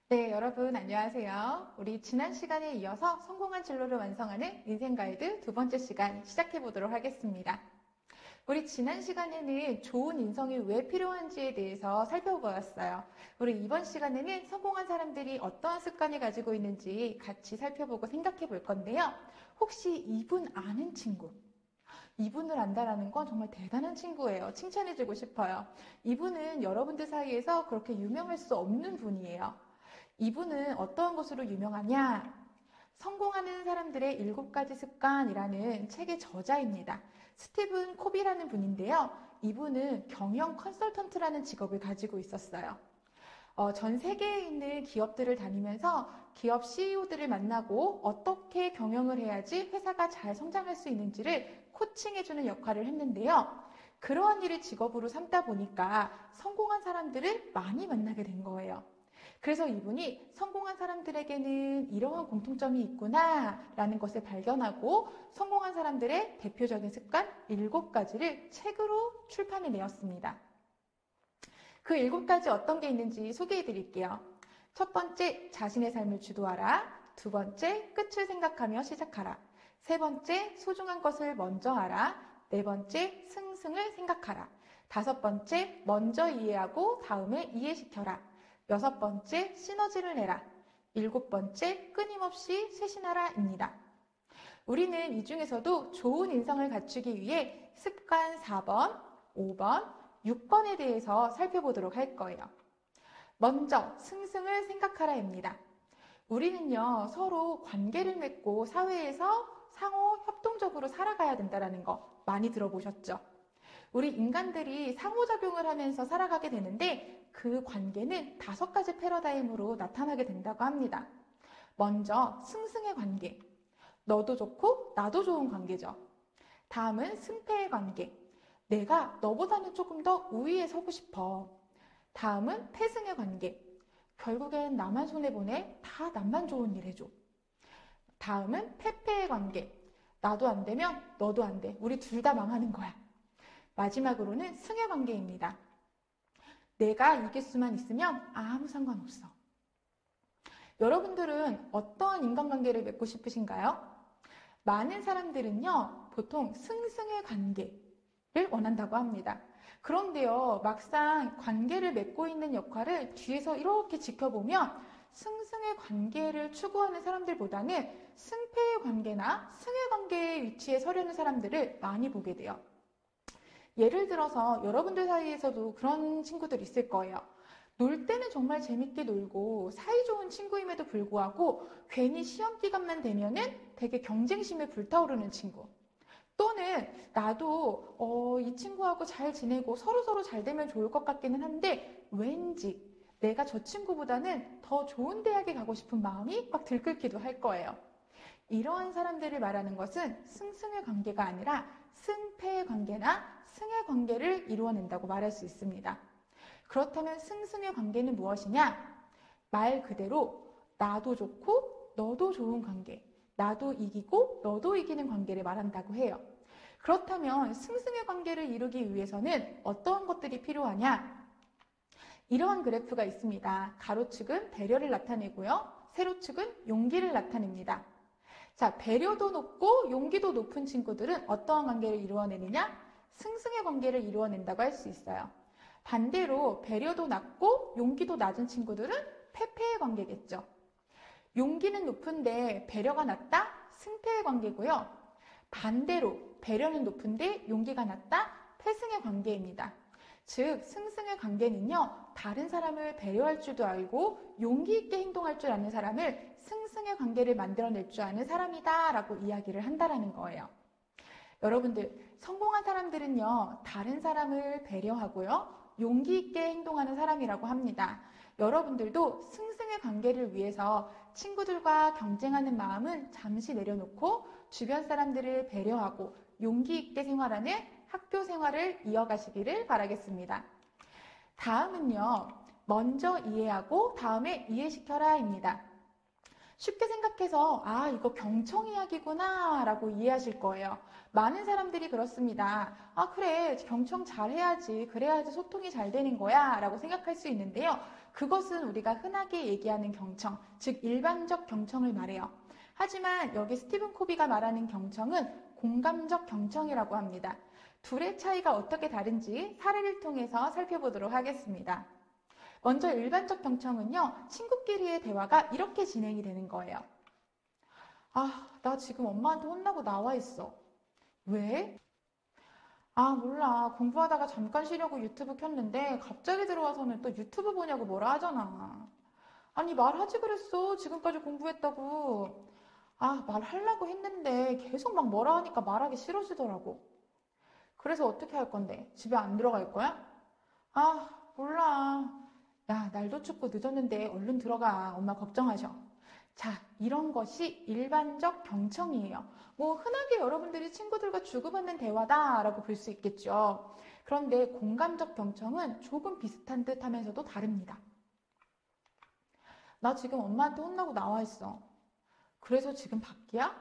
네, 여러분 안녕하세요. 우리 지난 시간에 이어서 성공한 진로를 완성하는 인생 가이드 두 번째 시간 시작해 보도록 하겠습니다. 우리 지난 시간에는 좋은 인성이 왜 필요한지에 대해서 살펴보았어요. 우리 이번 시간에는 성공한 사람들이 어떠한 습관을 가지고 있는지 같이 살펴보고 생각해 볼 건데요. 혹시 이분 아는 친구? 이분을 안다라는 건 정말 대단한 친구예요. 칭찬해주고 싶어요. 이분은 여러분들 사이에서 그렇게 유명할 수 없는 분이에요. 이분은 어떠한 것으로 유명하냐? 성공하는 사람들의 7가지 습관이라는 책의 저자입니다. 스티븐 코비라는 분인데요. 이분은 경영 컨설턴트라는 직업을 가지고 있었어요. 전 세계에 있는 기업들을 다니면서 기업 CEO들을 만나고 어떻게 경영을 해야지 회사가 잘 성장할 수 있는지를 코칭해주는 역할을 했는데요. 그러한 일을 직업으로 삼다 보니까 성공한 사람들을 많이 만나게 된 거예요. 그래서 이분이 성공한 사람들에게는 이러한 공통점이 있구나 라는 것을 발견하고 성공한 사람들의 대표적인 습관 7가지를 책으로 출판해 내었습니다. 그 7가지 어떤 게 있는지 소개해 드릴게요. 첫 번째, 자신의 삶을 주도하라. 두 번째, 끝을 생각하며 시작하라. 세 번째, 소중한 것을 먼저 하라. 네 번째, 승승을 생각하라. 다섯 번째, 먼저 이해하고 다음에 이해시켜라. 여섯 번째, 시너지를 내라. 일곱 번째, 끊임없이 쇄신하라입니다. 우리는 이 중에서도 좋은 인성을 갖추기 위해 습관 4번, 5번, 6번에 대해서 살펴보도록 할 거예요. 먼저 승승을 생각하라입니다. 우리는요, 서로 관계를 맺고 사회에서 상호 협동적으로 살아가야 된다는 거 많이 들어보셨죠? 우리 인간들이 상호작용을 하면서 살아가게 되는데 그 관계는 5가지 패러다임으로 나타나게 된다고 합니다. 먼저 승승의 관계. 너도 좋고 나도 좋은 관계죠. 다음은 승패의 관계. 내가 너보다는 조금 더 우위에 서고 싶어. 다음은 패승의 관계. 결국엔 나만 손해보네. 다 남만 좋은 일 해줘. 다음은 패패의 관계. 나도 안 되면 너도 안 돼. 우리 둘 다 망하는 거야. 마지막으로는 승의 관계입니다. 내가 이길 수만 있으면 아무 상관없어. 여러분들은 어떤 인간관계를 맺고 싶으신가요? 많은 사람들은요, 보통 승승의 관계를 원한다고 합니다. 그런데요, 막상 관계를 맺고 있는 역할을 뒤에서 이렇게 지켜보면 승승의 관계를 추구하는 사람들보다는 승패의 관계나 승의 관계의 위치에 서려는 사람들을 많이 보게 돼요. 예를 들어서 여러분들 사이에서도 그런 친구들 있을 거예요. 놀 때는 정말 재밌게 놀고 사이좋은 친구임에도 불구하고 괜히 시험 기간만 되면은 되게 경쟁심에 불타오르는 친구. 또는 나도 이 친구하고 잘 지내고 서로서로 잘 되면 좋을 것 같기는 한데 왠지 내가 저 친구보다는 더 좋은 대학에 가고 싶은 마음이 막 들끓기도 할 거예요. 이러한 사람들을 말하는 것은 승승의 관계가 아니라 승패의 관계나 승의 관계를 이루어낸다고 말할 수 있습니다. 그렇다면 승승의 관계는 무엇이냐? 말 그대로 나도 좋고 너도 좋은 관계, 나도 이기고 너도 이기는 관계를 말한다고 해요. 그렇다면 승승의 관계를 이루기 위해서는 어떠한 것들이 필요하냐? 이러한 그래프가 있습니다. 가로축은 배려를 나타내고요. 세로축은 용기를 나타냅니다. 자, 배려도 높고 용기도 높은 친구들은 어떠한 관계를 이루어내느냐? 승승의 관계를 이루어낸다고 할 수 있어요. 반대로 배려도 낮고 용기도 낮은 친구들은 패패의 관계겠죠. 용기는 높은데 배려가 낮다? 승패의 관계고요. 반대로 배려는 높은데 용기가 낮다? 패승의 관계입니다. 즉 승승의 관계는요, 다른 사람을 배려할 줄도 알고 용기 있게 행동할 줄 아는 사람을 승승의 관계를 만들어낼 줄 아는 사람이다 라고 이야기를 한다라는 거예요. 여러분들, 성공한 사람들은요, 다른 사람을 배려하고요, 용기 있게 행동하는 사람이라고 합니다. 여러분들도 승승의 관계를 위해서 친구들과 경쟁하는 마음은 잠시 내려놓고 주변 사람들을 배려하고 용기 있게 생활하는 학교 생활을 이어가시기를 바라겠습니다. 다음은요, 먼저 이해하고 다음에 이해시켜라입니다. 쉽게 생각해서 아, 이거 경청 이야기구나 라고 이해하실 거예요. 많은 사람들이 그렇습니다. 아, 그래, 경청 잘해야지, 그래야지 소통이 잘 되는 거야 라고 생각할 수 있는데요. 그것은 우리가 흔하게 얘기하는 경청, 즉 일반적 경청을 말해요. 하지만 여기 스티븐 코비가 말하는 경청은 공감적 경청이라고 합니다. 둘의 차이가 어떻게 다른지 사례를 통해서 살펴보도록 하겠습니다. 먼저 일반적 경청은요, 친구끼리의 대화가 이렇게 진행이 되는 거예요. 아, 나 지금 엄마한테 혼나고 나와 있어. 왜? 아, 몰라. 공부하다가 잠깐 쉬려고 유튜브 켰는데 갑자기 들어와서는 또 유튜브 보냐고 뭐라 하잖아. 아니, 말하지 그랬어. 지금까지 공부했다고. 아, 말하려고 했는데 계속 막 뭐라 하니까 말하기 싫어지더라고. 그래서 어떻게 할 건데? 집에 안 들어갈 거야? 아, 몰라. 야, 날도 춥고 늦었는데 얼른 들어가. 엄마 걱정하셔. 자, 이런 것이 일반적 경청이에요. 뭐 흔하게 여러분들이 친구들과 주고받는 대화다라고 볼 수 있겠죠. 그런데 공감적 경청은 조금 비슷한 듯 하면서도 다릅니다. 나 지금 엄마한테 혼나고 나와 있어. 그래서 지금 밖이야?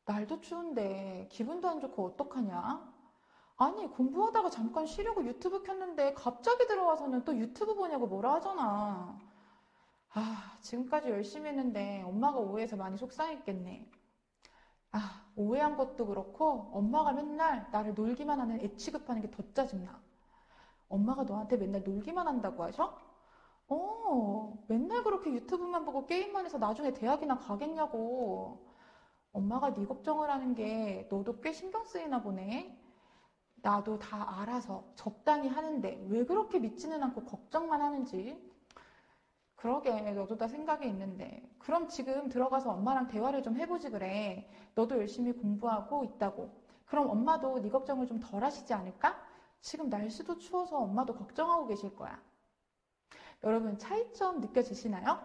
날도 추운데 기분도 안 좋고 어떡하냐? 아니, 공부하다가 잠깐 쉬려고 유튜브 켰는데 갑자기 들어와서는 또 유튜브 보냐고 뭐라 하잖아. 아, 지금까지 열심히 했는데 엄마가 오해해서 많이 속상했겠네. 아, 오해한 것도 그렇고 엄마가 맨날 나를 놀기만 하는 애 취급하는 게 더 짜증나. 엄마가 너한테 맨날 놀기만 한다고 하셔? 맨날 그렇게 유튜브만 보고 게임만 해서 나중에 대학이나 가겠냐고. 엄마가 네 걱정을 하는 게 너도 꽤 신경 쓰이나 보네. 나도 다 알아서 적당히 하는데 왜 그렇게 믿지는 않고 걱정만 하는지. 그러게, 너도 다 생각이 있는데. 그럼 지금 들어가서 엄마랑 대화를 좀 해보지 그래. 너도 열심히 공부하고 있다고. 그럼 엄마도 네 걱정을 좀 덜 하시지 않을까? 지금 날씨도 추워서 엄마도 걱정하고 계실 거야. 여러분, 차이점 느껴지시나요?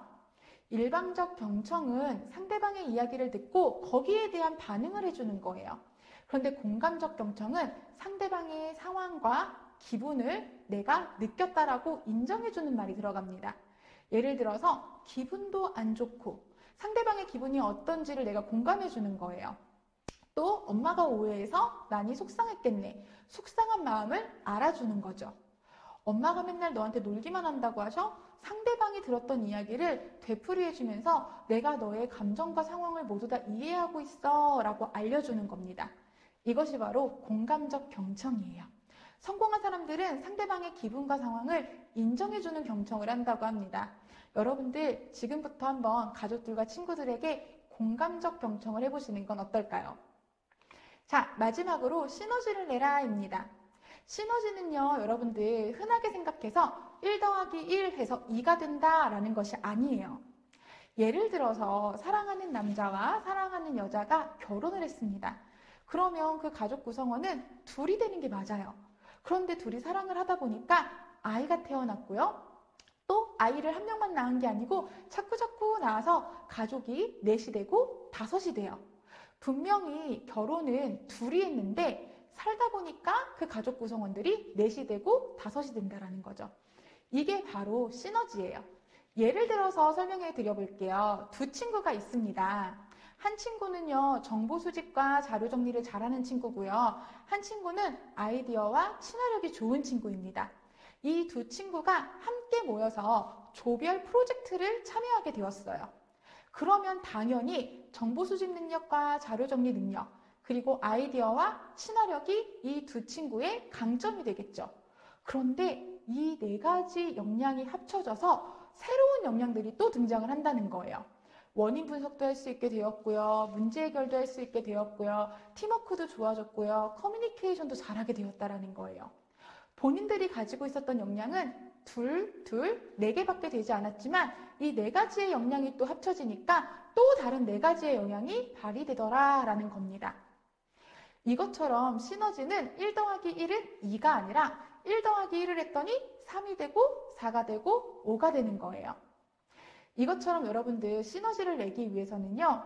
일방적 경청은 상대방의 이야기를 듣고 거기에 대한 반응을 해주는 거예요. 그런데 공감적 경청은 상대방의 상황과 기분을 내가 느꼈다라고 인정해주는 말이 들어갑니다. 예를 들어서 기분도 안 좋고 상대방의 기분이 어떤지를 내가 공감해주는 거예요. 또 엄마가 오해해서 많이 속상했겠네. 속상한 마음을 알아주는 거죠. 엄마가 맨날 너한테 놀기만 한다고 하셔? 상대방이 들었던 이야기를 되풀이해주면서 내가 너의 감정과 상황을 모두 다 이해하고 있어 라고 알려주는 겁니다. 이것이 바로 공감적 경청이에요. 성공한 사람들은 상대방의 기분과 상황을 인정해주는 경청을 한다고 합니다. 여러분들 지금부터 한번 가족들과 친구들에게 공감적 경청을 해보시는 건 어떨까요? 자, 마지막으로 시너지를 내라입니다. 시너지는요, 여러분들 흔하게 생각해서 1 더하기 1 해서 2가 된다라는 것이 아니에요. 예를 들어서 사랑하는 남자와 사랑하는 여자가 결혼을 했습니다. 그러면 그 가족 구성원은 둘이 되는 게 맞아요. 그런데 둘이 사랑을 하다 보니까 아이가 태어났고요. 또 아이를 한 명만 낳은 게 아니고 자꾸자꾸 낳아서 가족이 넷이 되고 5이 돼요. 분명히 결혼은 둘이 했는데 살다 보니까 그 가족 구성원들이 넷이 되고 5이 된다는 거죠. 이게 바로 시너지예요. 예를 들어서 설명해 드려볼게요. 두 친구가 있습니다. 한 친구는요, 정보 수집과 자료 정리를 잘하는 친구고요. 한 친구는 아이디어와 친화력이 좋은 친구입니다. 이 두 친구가 함께 모여서 조별 프로젝트를 참여하게 되었어요. 그러면 당연히 정보 수집 능력과 자료 정리 능력, 그리고 아이디어와 친화력이 이 두 친구의 강점이 되겠죠. 그런데 이 4가지 역량이 합쳐져서 새로운 역량들이 또 등장을 한다는 거예요. 원인 분석도 할 수 있게 되었고요. 문제 해결도 할 수 있게 되었고요. 팀워크도 좋아졌고요. 커뮤니케이션도 잘하게 되었다는 거예요. 본인들이 가지고 있었던 역량은 4개밖에 되지 않았지만 이 4가지의 역량이 또 합쳐지니까 또 다른 4가지의 역량이 발휘되더라라는 겁니다. 이것처럼 시너지는 1 더하기 1은 2가 아니라 1 더하기 1을 했더니 3이 되고 4가 되고 5가 되는 거예요. 이것처럼 여러분들 시너지를 내기 위해서는요,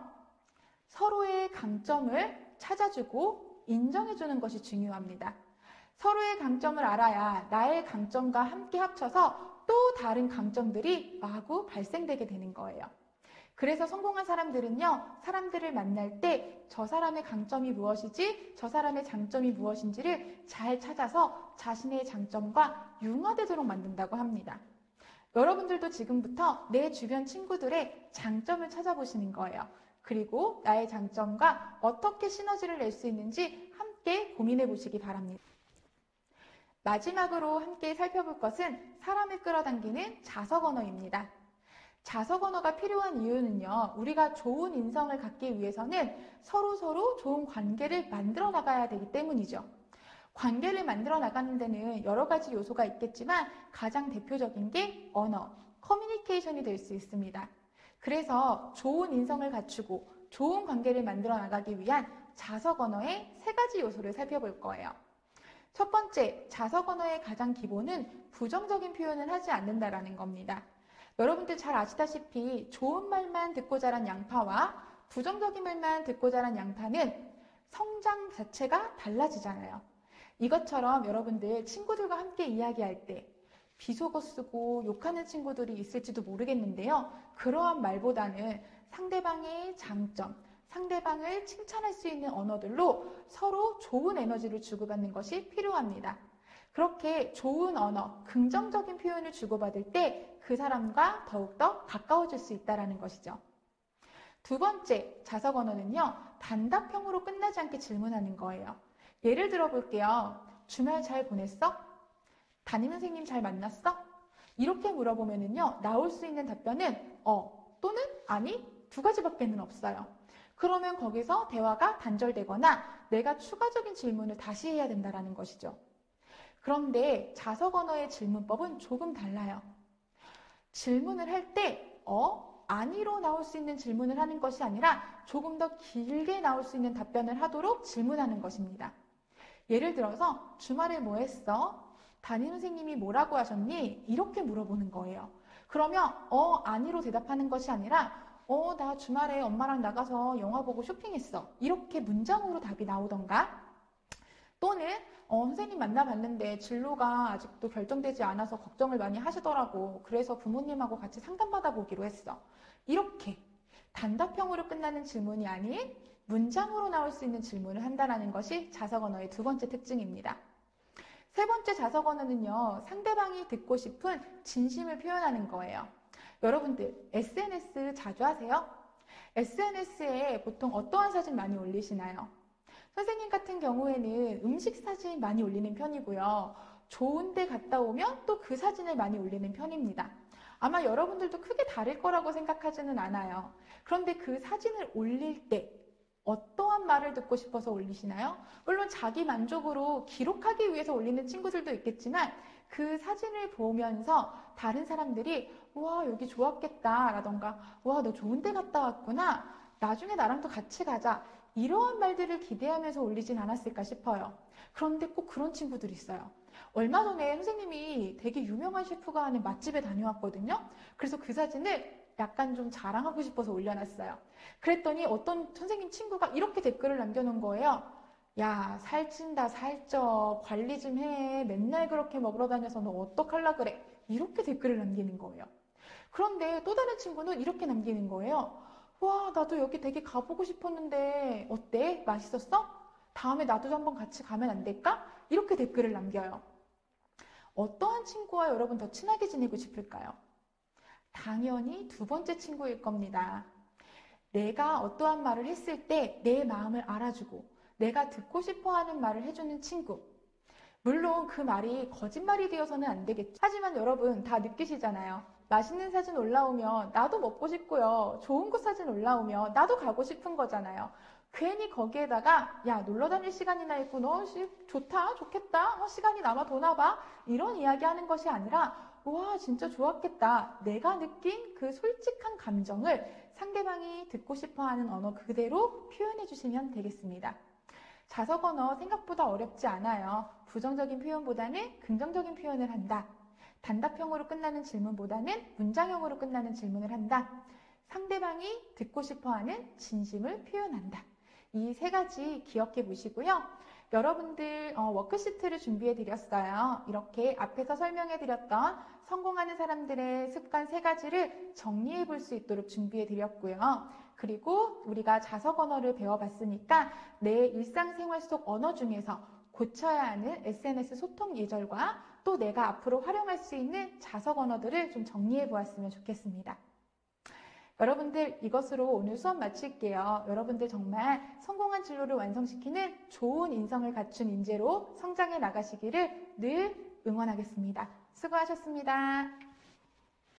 서로의 강점을 찾아주고 인정해주는 것이 중요합니다. 서로의 강점을 알아야 나의 강점과 함께 합쳐서 또 다른 강점들이 마구 발생되게 되는 거예요. 그래서 성공한 사람들은요, 사람들을 만날 때 저 사람의 강점이 무엇이지, 저 사람의 장점이 무엇인지를 잘 찾아서 자신의 장점과 융화되도록 만든다고 합니다. 여러분들도 지금부터 내 주변 친구들의 장점을 찾아보시는 거예요. 그리고 나의 장점과 어떻게 시너지를 낼 수 있는지 함께 고민해 보시기 바랍니다. 마지막으로 함께 살펴볼 것은 사람을 끌어당기는 자석 언어입니다. 자석 언어가 필요한 이유는요, 우리가 좋은 인성을 갖기 위해서는 서로 좋은 관계를 만들어 나가야 되기 때문이죠. 관계를 만들어 나가는 데는 여러 가지 요소가 있겠지만 가장 대표적인 게 언어, 커뮤니케이션이 될 수 있습니다. 그래서 좋은 인성을 갖추고 좋은 관계를 만들어 나가기 위한 자석 언어의 3가지 요소를 살펴볼 거예요. 첫 번째, 자석 언어의 가장 기본은 부정적인 표현을 하지 않는다라는 겁니다. 여러분들 잘 아시다시피 좋은 말만 듣고 자란 양파와 부정적인 말만 듣고 자란 양파는 성장 자체가 달라지잖아요. 이것처럼 여러분들 친구들과 함께 이야기할 때 비속어 쓰고 욕하는 친구들이 있을지도 모르겠는데요. 그러한 말보다는 상대방의 장점, 상대방을 칭찬할 수 있는 언어들로 서로 좋은 에너지를 주고받는 것이 필요합니다. 그렇게 좋은 언어, 긍정적인 표현을 주고받을 때 그 사람과 더욱더 가까워질 수 있다는 것이죠. 두 번째, 자석 언어는요, 단답형으로 끝나지 않게 질문하는 거예요. 예를 들어 볼게요. 주말 잘 보냈어? 담임 선생님 잘 만났어? 이렇게 물어보면은요, 나올 수 있는 답변은 또는 아니, 2가지밖에는 없어요. 그러면 거기서 대화가 단절되거나 내가 추가적인 질문을 다시 해야 된다는 것이죠. 그런데 자석 언어의 질문법은 조금 달라요. 질문을 할 때 아니로 나올 수 있는 질문을 하는 것이 아니라 조금 더 길게 나올 수 있는 답변을 하도록 질문하는 것입니다. 예를 들어서 주말에 뭐 했어? 담임 선생님이 뭐라고 하셨니? 이렇게 물어보는 거예요. 그러면 아니로 대답하는 것이 아니라 나 주말에 엄마랑 나가서 영화 보고 쇼핑했어. 이렇게 문장으로 답이 나오던가, 또는 선생님 만나봤는데 진로가 아직도 결정되지 않아서 걱정을 많이 하시더라고. 그래서 부모님하고 같이 상담받아 보기로 했어. 이렇게 단답형으로 끝나는 질문이 아닌 문장으로 나올 수 있는 질문을 한다는 것이 자석 언어의 2번째 특징입니다. 3번째 자석 언어는요, 상대방이 듣고 싶은 진심을 표현하는 거예요. 여러분들 SNS 자주 하세요? SNS에 보통 어떠한 사진 많이 올리시나요? 선생님 같은 경우에는 음식 사진 많이 올리는 편이고요. 좋은 데 갔다 오면 또 그 사진을 많이 올리는 편입니다. 아마 여러분들도 크게 다를 거라고 생각하지는 않아요. 그런데 그 사진을 올릴 때 어떠한 말을 듣고 싶어서 올리시나요? 물론 자기 만족으로 기록하기 위해서 올리는 친구들도 있겠지만 그 사진을 보면서 다른 사람들이 와, 여기 좋았겠다 라던가 와, 너 좋은 데 갔다 왔구나. 나중에 나랑 또 같이 가자. 이러한 말들을 기대하면서 올리진 않았을까 싶어요. 그런데 꼭 그런 친구들이 있어요. 얼마 전에 선생님이 되게 유명한 셰프가 하는 맛집에 다녀왔거든요. 그래서 그 사진을 약간 좀 자랑하고 싶어서 올려놨어요. 그랬더니 어떤 선생님 친구가 이렇게 댓글을 남겨놓은 거예요. 야, 살찐다, 살쪄. 관리 좀 해. 맨날 그렇게 먹으러 다녀서 너 어떡할라 그래. 이렇게 댓글을 남기는 거예요. 그런데 또 다른 친구는 이렇게 남기는 거예요. 와, 나도 여기 되게 가보고 싶었는데 어때? 맛있었어? 다음에 나도 한번 같이 가면 안 될까? 이렇게 댓글을 남겨요. 어떠한 친구와 여러분 더 친하게 지내고 싶을까요? 당연히 2번째 친구일 겁니다. 내가 어떠한 말을 했을 때 내 마음을 알아주고 내가 듣고 싶어하는 말을 해주는 친구. 물론 그 말이 거짓말이 되어서는 안 되겠죠. 하지만 여러분 다 느끼시잖아요. 맛있는 사진 올라오면 나도 먹고 싶고요. 좋은 곳 사진 올라오면 나도 가고 싶은 거잖아요. 괜히 거기에다가 야, 놀러 다닐 시간이나 있고 너 좋다, 좋겠다, 시간이 남아 도나 봐. 이런 이야기 하는 것이 아니라 와, 진짜 좋았겠다. 내가 느낀 그 솔직한 감정을 상대방이 듣고 싶어하는 언어 그대로 표현해 주시면 되겠습니다. 자석 언어 생각보다 어렵지 않아요. 부정적인 표현보다는 긍정적인 표현을 한다. 단답형으로 끝나는 질문보다는 문장형으로 끝나는 질문을 한다. 상대방이 듣고 싶어하는 진심을 표현한다. 이 3가지 기억해 보시고요. 여러분들 워크시트를 준비해 드렸어요. 이렇게 앞에서 설명해 드렸던 성공하는 사람들의 습관 3가지를 정리해 볼 수 있도록 준비해 드렸고요. 그리고 우리가 자석 언어를 배워봤으니까 내 일상생활 속 언어 중에서 고쳐야 하는 SNS 소통 예절과 또 내가 앞으로 활용할 수 있는 자석 언어들을 좀 정리해 보았으면 좋겠습니다. 여러분들 이것으로 오늘 수업 마칠게요. 여러분들 정말 성공한 진로를 완성시키는 좋은 인성을 갖춘 인재로 성장해 나가시기를 늘 응원하겠습니다. 수고하셨습니다.